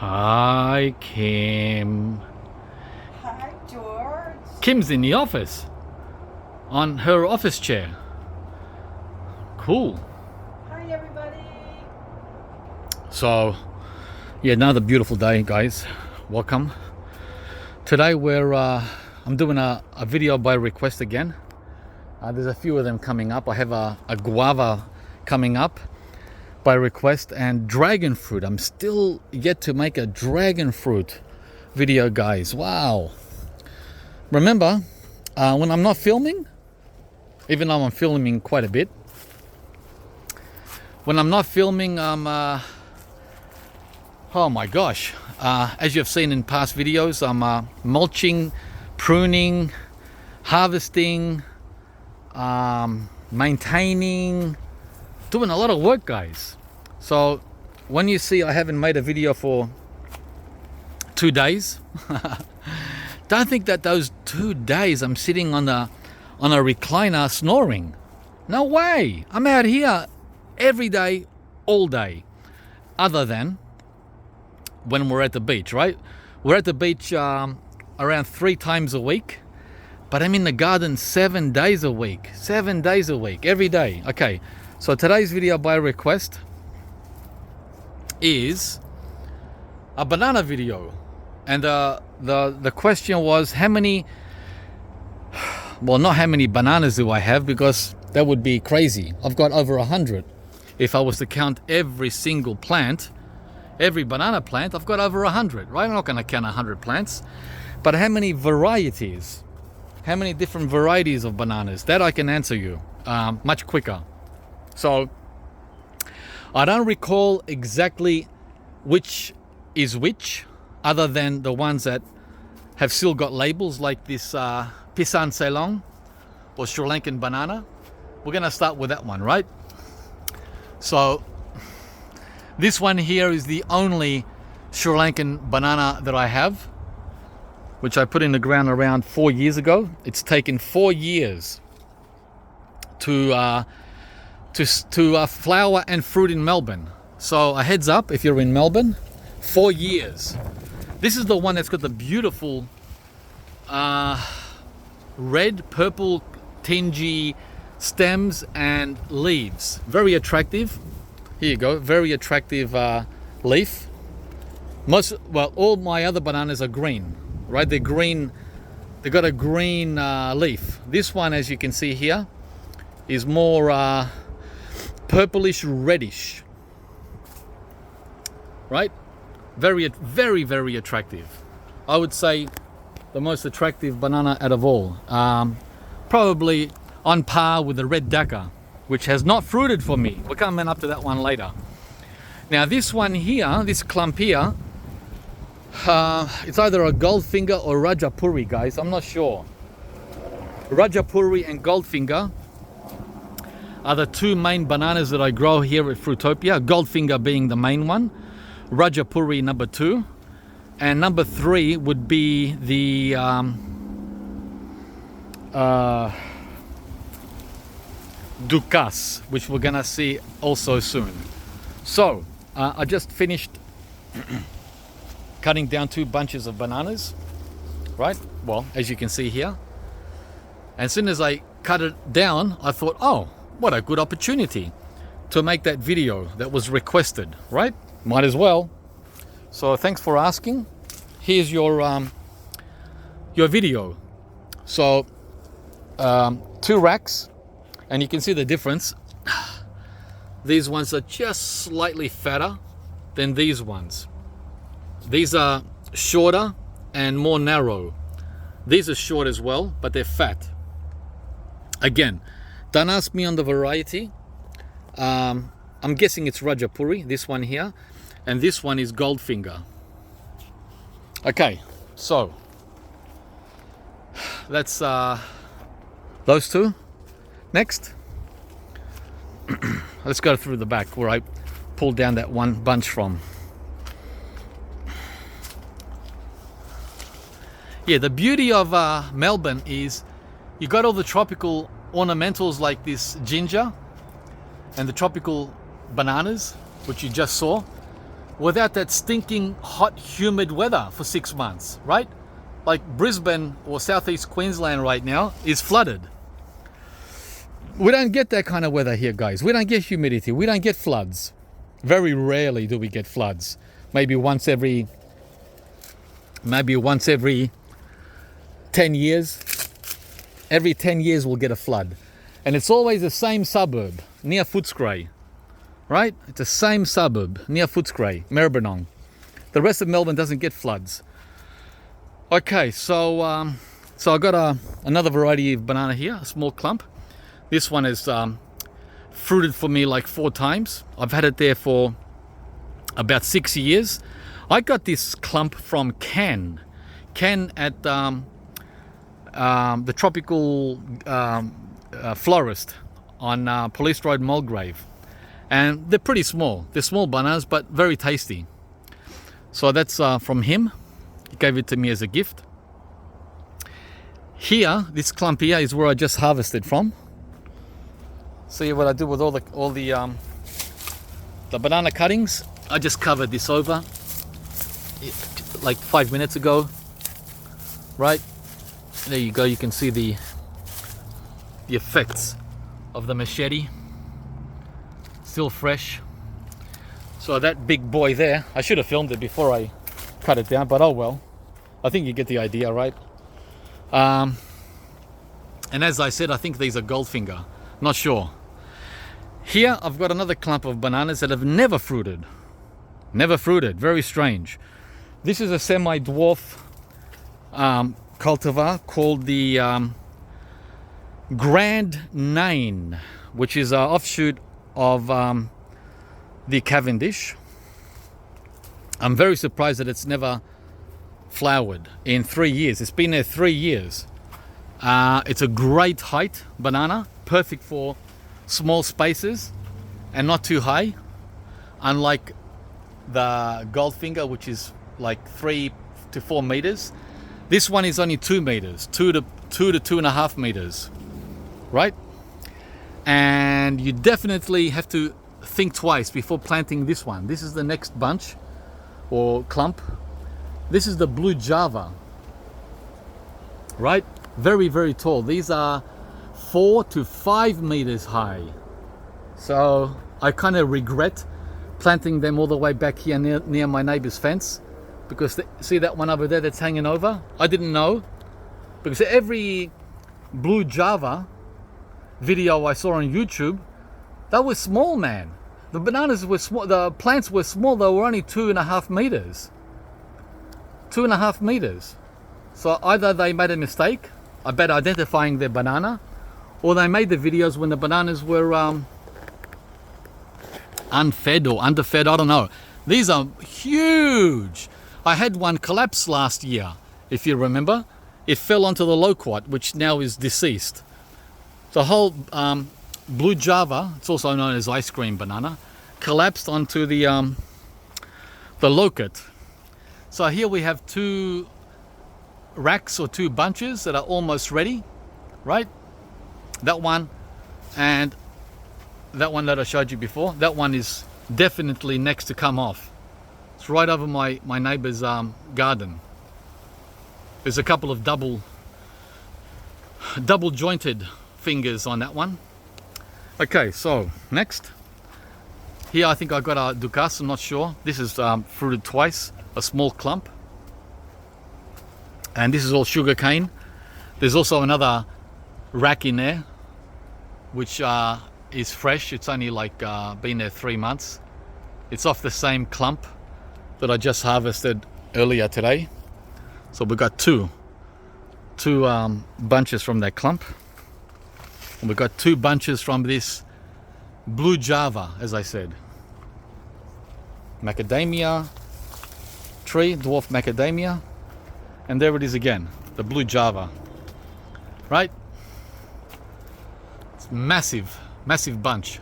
Hi, Kim. Hi, George. Kim's in the office on her office chair. Cool. Hi, everybody. So, yeah, another beautiful day, guys. Welcome. Today I'm doing a video by request again. There's a few of them coming up. I have a guava coming up by request, and dragon fruit. I'm still yet to make a dragon fruit video, guys. Wow. Remember, when I'm not filming, even though I'm filming quite a bit, when I'm not filming, oh my gosh, as you've seen in past videos, I'm mulching, pruning, harvesting, maintaining, doing a lot of work, guys. So when you see I haven't made a video for 2 days, don't think that those 2 days I'm sitting on a recliner snoring. No way. I'm out here every day, all day, other than when we're at the beach, right? We're at the beach around 3 times a week, but I'm in the garden 7 days a week. 7 days a week, every day. Okay, so today's video by request is a banana video, and the question was how many, well, not how many bananas do I have, because that would be crazy. I've got over 100. If I was to count every single plant, every banana plant, I've got over 100, right? I'm not going to count 100 plants, but how many varieties, how many different varieties of bananas, that I can answer you much quicker. So I don't recall exactly which is which, other than the ones that have still got labels, like this Pisang Ceylon or Sri Lankan banana. We're going to start with that one, right? So this one here is the only Sri Lankan banana that I have, which I put in the ground around 4 years ago. It's taken 4 years to flower and fruit in Melbourne. So a heads up, if you're in Melbourne, 4 years. This is the one that's got the beautiful red, purple, tingy stems and leaves. Very attractive. Here you go, very attractive leaf. All my other bananas are green, right? They're green, they got a green leaf. This one, as you can see here, is more purplish reddish, right? Very, very, very attractive. I would say the most attractive banana out of all. Probably on par with the red Dacca, which has not fruited for me. We're coming up to that one later. Now this one here, this clump here, it's either a Goldfinger or Rajapuri, guys. I'm not sure. Rajapuri and Goldfinger are the two main bananas that I grow here at Fruitopia. Goldfinger being the main one, Rajapuri number 2, and number 3 would be the Ducas, which we're gonna see also soon. So I just finished cutting down 2 bunches of bananas, right? Well, as you can see here. And as soon as I cut it down, I thought, oh, what a good opportunity to make that video that was requested, right? Might as well. So thanks for asking. Here's your video. So 2 racks, and you can see the difference. These ones are just slightly fatter than these ones. These are shorter and more narrow. These are short as well, but they're fat. Again, don't ask me on the variety. I'm guessing it's Rajapuri, this one here, and this one is Goldfinger. Okay, so that's those 2. Next, let's go through the back where I pulled down that one bunch from. Yeah, the beauty of Melbourne is you got all the tropical ornamentals like this ginger and the tropical bananas, which you just saw. without that stinking hot humid weather for 6 months, right? Like Brisbane or southeast Queensland right now is flooded. We don't get that kind of weather here, guys. We don't get humidity. We don't get floods. Very rarely do we get floods. Maybe once every 10 years. Every 10 years we'll get a flood. And it's always the same suburb, near Footscray. Right? It's the same suburb, near Footscray, Maribyrnong. The rest of Melbourne doesn't get floods. Okay, so I got another variety of banana here, a small clump. This one is fruited for me like 4 times. I've had it there for about 6 years. I got this clump from Ken at the tropical florist on Police Road, Mulgrave. And they're pretty small. They're small bananas, but very tasty. So that's from him. He gave it to me as a gift. Here, this clump here is where I just harvested from. See what I do with all the banana cuttings? I just covered this over like 5 minutes ago. Right? There you go. You can see the effects of the machete. Still fresh. So that big boy there, I should have filmed it before I cut it down, but oh well. I think you get the idea, right? And as I said, I think these are Goldfinger. Not sure. Here I've got another clump of bananas that have never fruited. Never fruited. Very strange. This is a semi-dwarf cultivar called the Grand Nain, which is an offshoot of the Cavendish. I'm very surprised that it's never flowered in 3 years. It's been there 3 years. It's a great height banana, perfect for small spaces and not too high, unlike the Goldfinger, which is like 3 to 4 meters. This one is only 2 meters, 2 to 2.5 meters, right? And you definitely have to think twice before planting this one. This is the next bunch or clump. This is the Blue Java, right? Very, very tall. These are 4 to 5 meters high. So I kind of regret planting them all the way back here near my neighbor's fence, because see that one over there that's hanging over? I didn't know, because every Blue Java video I saw on YouTube, that was small, man. The bananas were small, the plants were small. They were only 2.5 meters. 2.5 meters. So either they made a mistake about identifying their banana, or they made the videos when the bananas were unfed or underfed, I don't know. These are huge. I had one collapse last year, if you remember. It fell onto the loquat, which now is deceased. The whole Blue Java, it's also known as ice cream banana, collapsed onto the loquat. So here we have 2 racks or 2 bunches that are almost ready, right? That one and that one that I showed you before. That one is definitely next to come off. It's right over my neighbor's garden. There's a couple of double jointed fingers on that one. Okay, so next. Here I think I got a Ducasse, I'm not sure. This is fruited twice, a small clump. And this is all sugar cane. There's also another rack in there, which is fresh. It's only like been there 3 months. It's off the same clump that I just harvested earlier today. So we've got two bunches from that clump. And we've got 2 bunches from this Blue Java, as I said. Macadamia tree, dwarf macadamia. And there it is again, the Blue Java. Right? It's massive, massive bunch.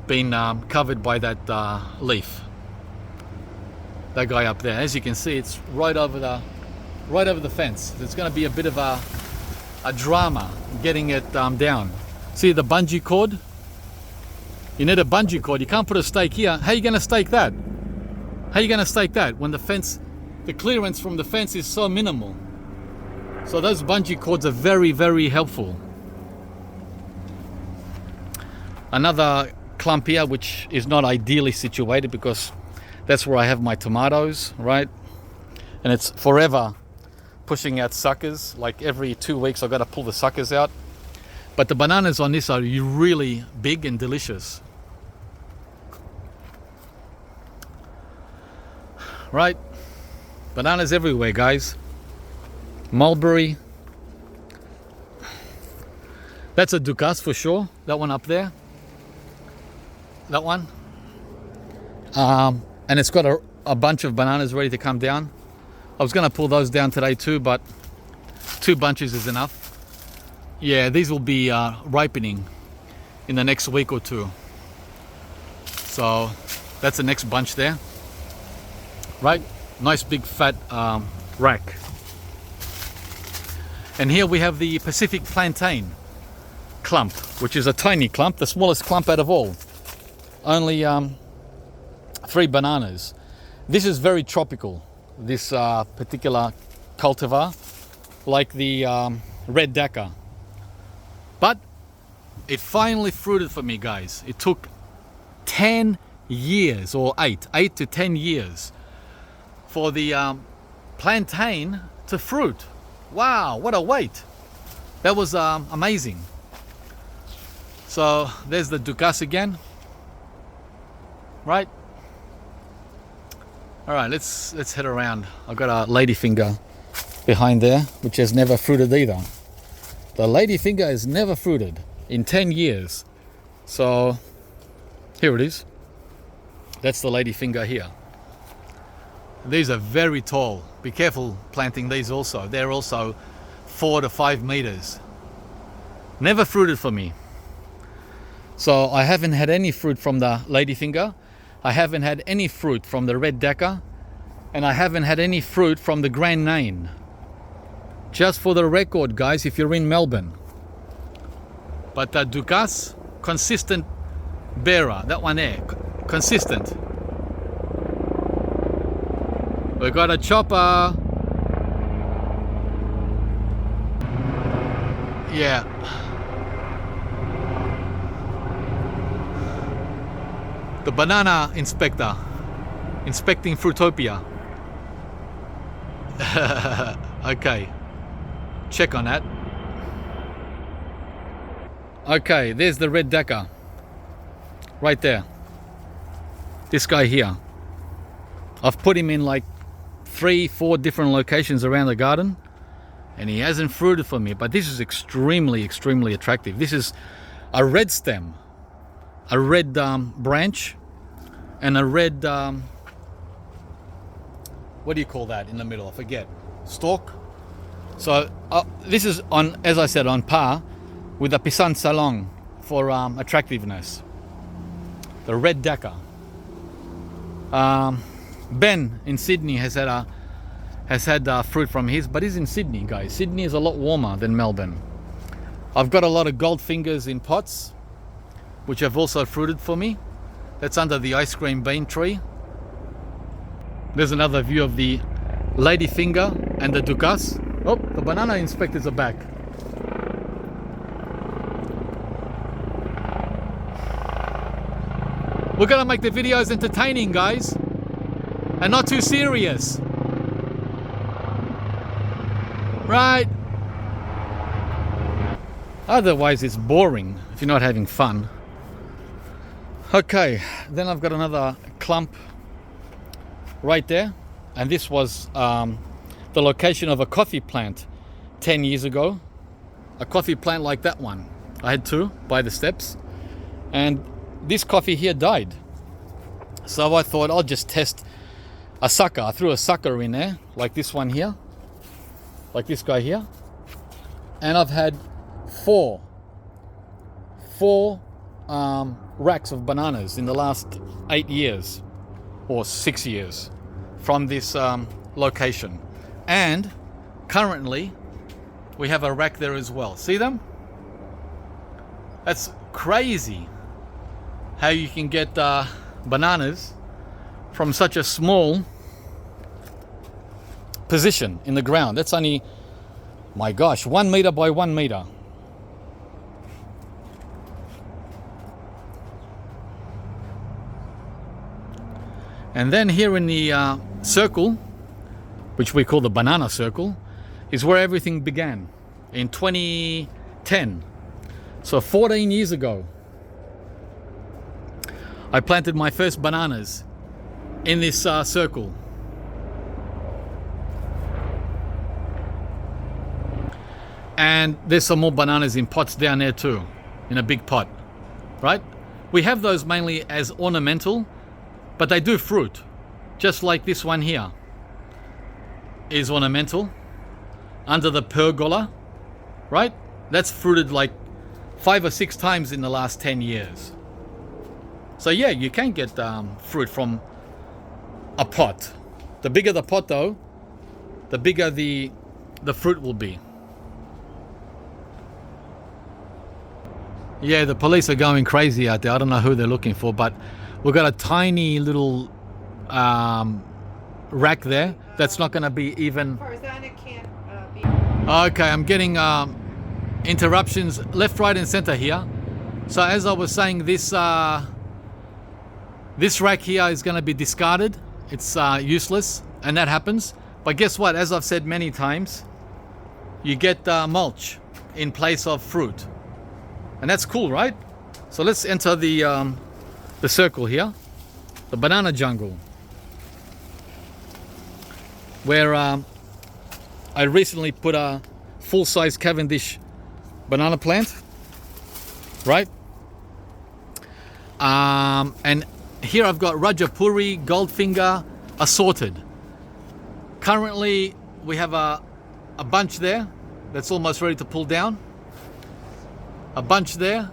Been covered by that leaf. That guy up there. As you can see, it's right over the fence. There's going to be a bit of a drama getting it down. See the bungee cord? You need a bungee cord. You can't put a stake here. How are you going to stake that? How are you gonna stake that when the fence, the clearance from the fence is so minimal? So those bungee cords are very, very helpful. Another clump here, which is not ideally situated because that's where I have my tomatoes, right? And it's forever pushing out suckers. Like every 2 weeks I've got to pull the suckers out. But the bananas on this are really big and delicious. Right? Bananas everywhere, guys. Mulberry. That's a Ducas for sure. That one up there. That one. And it's got a bunch of bananas ready to come down. I was going to pull those down today too, but 2 bunches is enough. Yeah, these will be ripening in the next week or 2. So that's the next bunch there. Right? Nice big fat rack. And here we have the Pacific plantain clump, which is a tiny clump, the smallest clump out of all. Only 3 bananas. This is very tropical, this particular cultivar, like the red Dacca. But it finally fruited for me, guys. It took 10 years, or 8 to 10 years for the plantain to fruit. Wow, what a wait. That was amazing. So there's the Ducas again. Right? All right, let's head around. I've got a ladyfinger behind there, which has never fruited either. The ladyfinger has never fruited in 10 years. So here it is. That's the ladyfinger here. These are very tall. Be careful planting these also. They're also 4 to 5 meters. Never fruited for me. So I haven't had any fruit from the ladyfinger. I haven't had any fruit from the red Dacca, and I haven't had any fruit from the Grand Nain. Just for the record, guys, if you're in Melbourne. But the Ducas, consistent bearer, that one there, consistent. We got a chopper. Yeah. The banana inspector, inspecting Fruitopia. Okay, check on that. Okay, there's the red Dacca. Right there. This guy here. I've put him in like 3-4 different locations around the garden, and he hasn't fruited for me, but this is extremely attractive. This is a red stem, a red branch, and a red what do you call that in the middle? I forget. Stalk. So this is on, as I said, on par with the Pisang Salong for attractiveness. The red Dacca. Ben in Sydney has had fruit from his, but he's in Sydney, guys. Sydney is a lot warmer than Melbourne. I've got a lot of gold fingers in pots, which have also fruited for me. That's under the ice cream bean tree. There's another view of the ladyfinger and the Ducas. Oh, the banana inspectors are back. We're gonna make the videos entertaining, guys, and not too serious. Right? Otherwise it's boring if you're not having fun. Okay, then I've got another clump right there, and this was the location of a coffee plant 10 years ago. A coffee plant like that one. I had 2 by the steps, and this coffee here died. So I thought I'll just test a sucker. I threw a sucker in there, like this one here, like this guy here, and I've had 4 racks of bananas in the last 8 years or 6 years from this location. And currently we have a rack there as well. See them? That's crazy how you can get bananas from such a small position in the ground. That's only, my gosh, 1 meter by 1 meter. And then here in the circle, which we call the banana circle, is where everything began in 2010. So 14 years ago, I planted my first bananas in this circle. And there's some more bananas in pots down there too, in a big pot, right? We have those mainly as ornamental, but they do fruit, just like this one here is ornamental under the pergola, right? That's fruited like 5 or 6 times in the last 10 years. So yeah, you can get fruit from a pot. The bigger the pot though, the bigger the fruit will be. Yeah, the police are going crazy out there. I don't know who they're looking for, but we've got a tiny little rack there that's not going to be even... Farzana can't be... Okay, I'm getting interruptions left, right and center here. So as I was saying, this rack here is going to be discarded. It's useless, and that happens. But guess what? As I've said many times, you get mulch in place of fruit. And that's cool, right? So let's enter the circle here, the banana jungle, where I recently put a full-size Cavendish banana plant, right? And here I've got Rajapuri, Goldfinger, assorted. Currently, we have a bunch there that's almost ready to pull down. A bunch there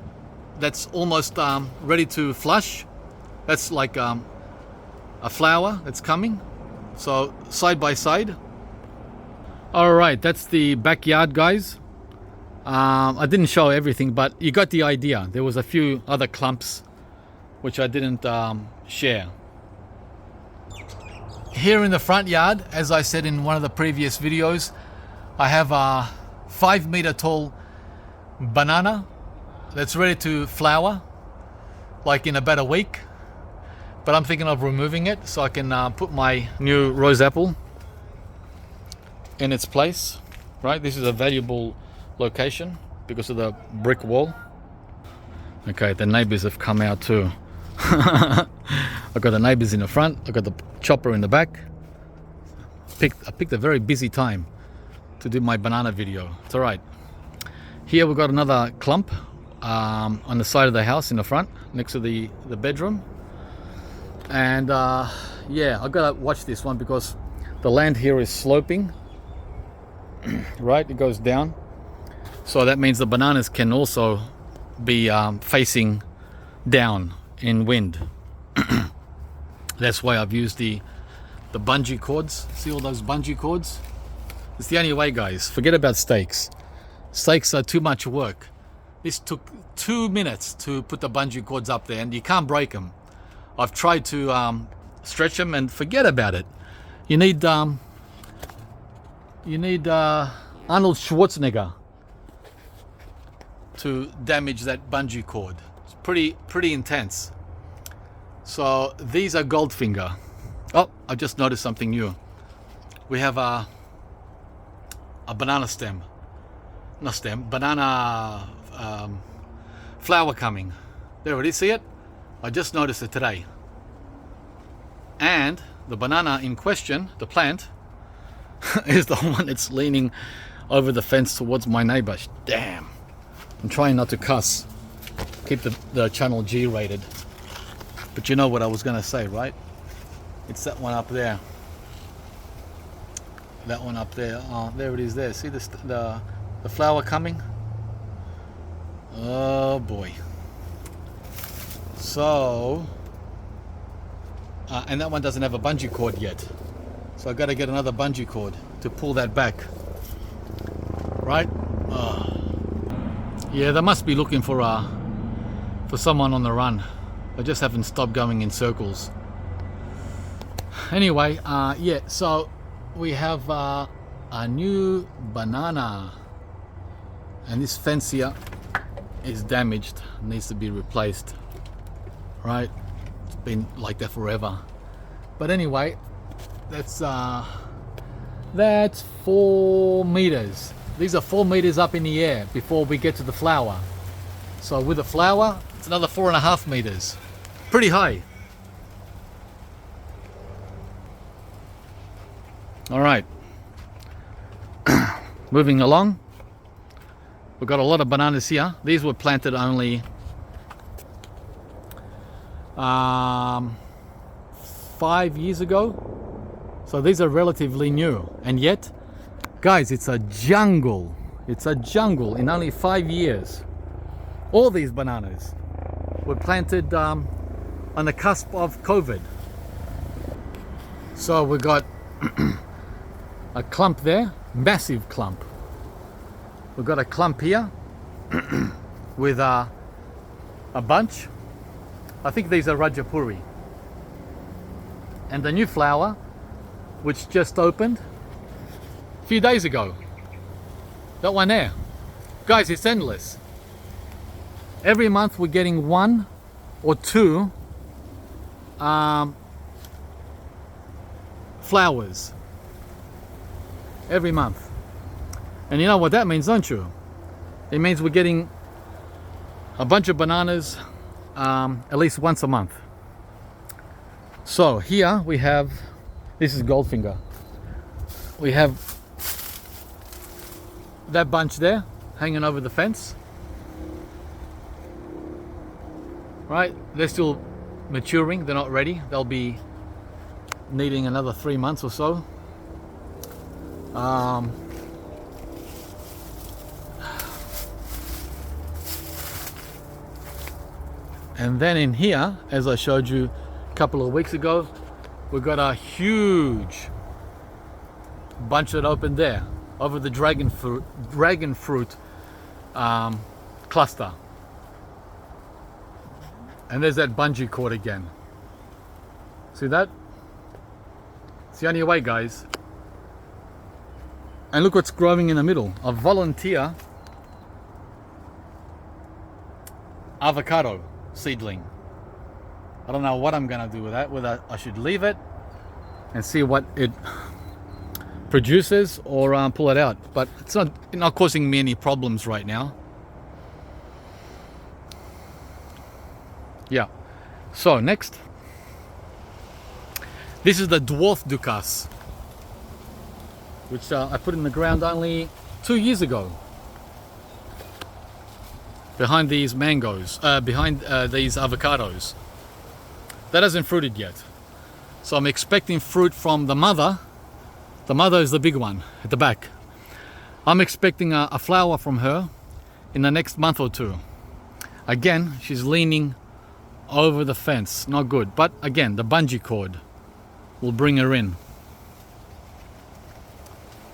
that's almost ready to flush. That's like a flower that's coming. So side by side. All right, that's the backyard, guys. I didn't show everything, but you got the idea. There was a few other clumps which I didn't share. Here in the front yard, as I said in one of the previous videos, I have a 5 meter tall banana that's ready to flower, like in about a week. But I'm thinking of removing it so I can put my new rose apple in its place, right? This is a valuable location because of the brick wall. Okay, the neighbors have come out too. I've got the neighbors in the front, I've got the chopper in the back. I picked a very busy time to do my banana video. It's all right. Here we've got another clump on the side of the house in the front, next to the bedroom. And yeah, I've got to watch this one because the land here is sloping, right? It goes down. So that means the bananas can also be facing down in wind. That's why I've used the bungee cords. See all those bungee cords? It's the only way, guys. Forget about stakes. Stakes are too much work. This took 2 minutes to put the bungee cords up there, and you can't break them. I've tried to stretch them, and forget about it. You need Arnold Schwarzenegger to damage that bungee cord. It's pretty intense. So these are Goldfinger. Oh, I just noticed something new. We have a banana stem. Not stem, banana flower coming. There it is, see it? I just noticed it today. And the banana in question, the plant, is the one that's leaning over the fence towards my neighbor. Damn. I'm trying not to cuss. Keep the channel G rated. But you know what I was going to say, right? It's that one up there. That one up there. Oh, there it is there. See the flower coming? Oh boy. So, and that one doesn't have a bungee cord yet. So I've got to get another bungee cord to pull that back. Right? Yeah, they must be looking for someone on the run. I just haven't stopped going in circles. Anyway, yeah, so we have a new banana, and this fence here is damaged, needs to be replaced, right? It's been like that forever. But anyway, that's 4 meters. These are 4 meters up in the air before we get to the flower. So with the flower, it's another 4.5 meters. Pretty high. All right. Moving along. We've got a lot of bananas here. These were planted only 5 years ago. So these are relatively new. And yet, guys, it's a jungle. It's a jungle in only 5 years. All these bananas were planted on the cusp of COVID. So we got a clump there, massive clump. We've got a clump here with a bunch. I think these are Rajapuri. And the new flower, which just opened a few days ago. That one there. Guys, it's endless. Every month we're getting 1 or 2 flowers. Every month. And you know what that means, don't you? It means we're getting a bunch of bananas at least once a month. So here we have, this is Goldfinger. We have that bunch there hanging over the fence. Right, they're still maturing, they're not ready. They'll be needing another 3 months or so. And then in here, as I showed you a couple of weeks ago, we've got a huge bunch that opened there over the dragon fruit cluster. And there's that bungee cord again. See that? It's the only way, guys. And look what's growing in the middle. A volunteer avocado seedling. I don't know what I'm gonna do with that, whether I should leave it and see what it produces or pull it out. But it's not causing me any problems right now. Yeah. So next, this is the dwarf ducas, which I put in the ground only 2 years ago. Behind these mangoes, behind these avocados. That hasn't fruited yet. So I'm expecting fruit from the mother. The mother is the big one at the back. I'm expecting a flower from her in the next month or two. Again, she's leaning over the fence. Not good. But again, the bungee cord will bring her in.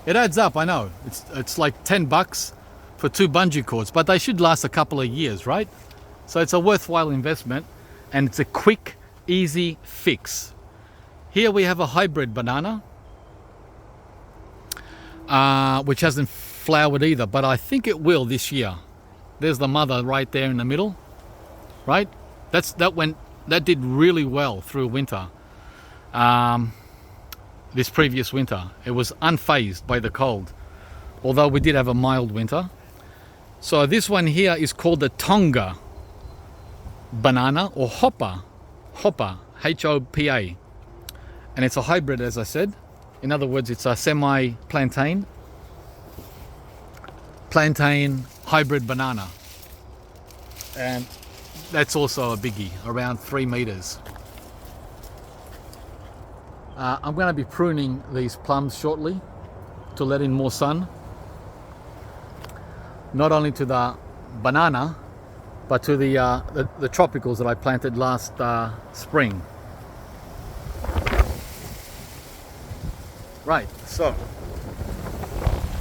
It adds up, I know. It's like $10 for 2 bungee cords, but they should last a couple of years, right? So it's a worthwhile investment, and it's a quick, easy fix. Here we have a hybrid banana, which hasn't flowered either, but I think it will this year. There's the mother right there in the middle, right? That did really well through winter. This previous winter, it was unfazed by the cold, although we did have a mild winter. So this one here is called the Tonga banana, or Hoppa, H-O-P-A. And it's a hybrid, as I said. In other words, it's a semi-plantain hybrid banana. And that's also a biggie, around 3 meters. I'm going to be pruning these plums shortly to let in more sun. Not only to the banana, but to the tropicals that I planted last spring. Right, so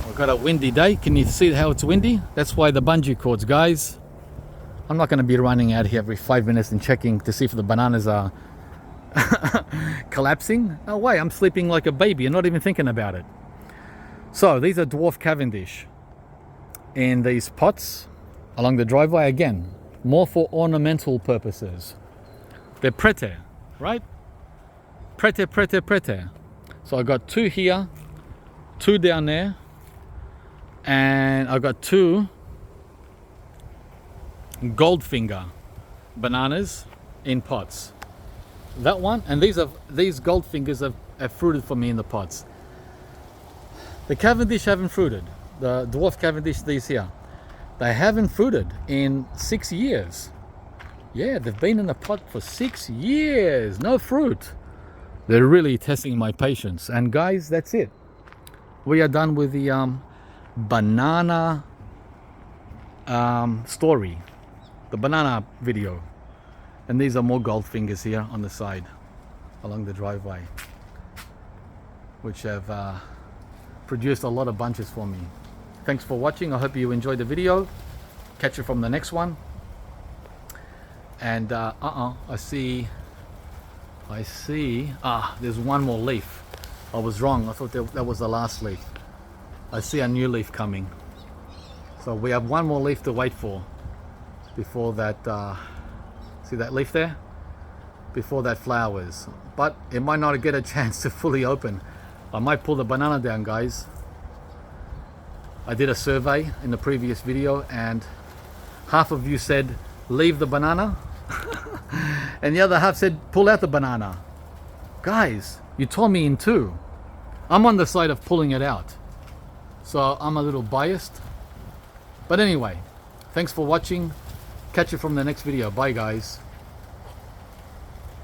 we've got a windy day. Can you see how it's windy? That's why the bungee cords, guys. I'm not going to be running out here every 5 minutes and checking to see if the bananas are collapsing. No way, I'm sleeping like a baby and not even thinking about it. So these are dwarf Cavendish in these pots along the driveway. Again, more for ornamental purposes. They're prete, right? Prete, prete, prete. So I got 2 here, 2 down there, and I got 2 Goldfinger bananas in pots. That one, and these Goldfingers have fruited for me in the pots. The Cavendish haven't fruited. The dwarf Cavendish, these here, they haven't fruited in 6 years. Yeah, they've been in the pot for 6 years, no fruit. They're really testing my patience. And guys, that's it. We are done with the banana story, the banana video. And these are more Goldfingers here on the side along the driveway, which have produced a lot of bunches for me. Thanks for watching. I hope you enjoyed the video. Catch you from the next one. And I see, there's one more leaf. I was wrong. I thought that was the last leaf. I see a new leaf coming. So we have one more leaf to wait for before that, see that leaf there? Before that flowers. But it might not get a chance to fully open. I might pull the banana down, guys. I did a survey in the previous video and half of you said leave the banana and the other half said pull out the banana. Guys, you tore me in two. I'm on the side of pulling it out, so I'm a little biased. But anyway, thanks for watching. Catch you from the next video. Bye guys.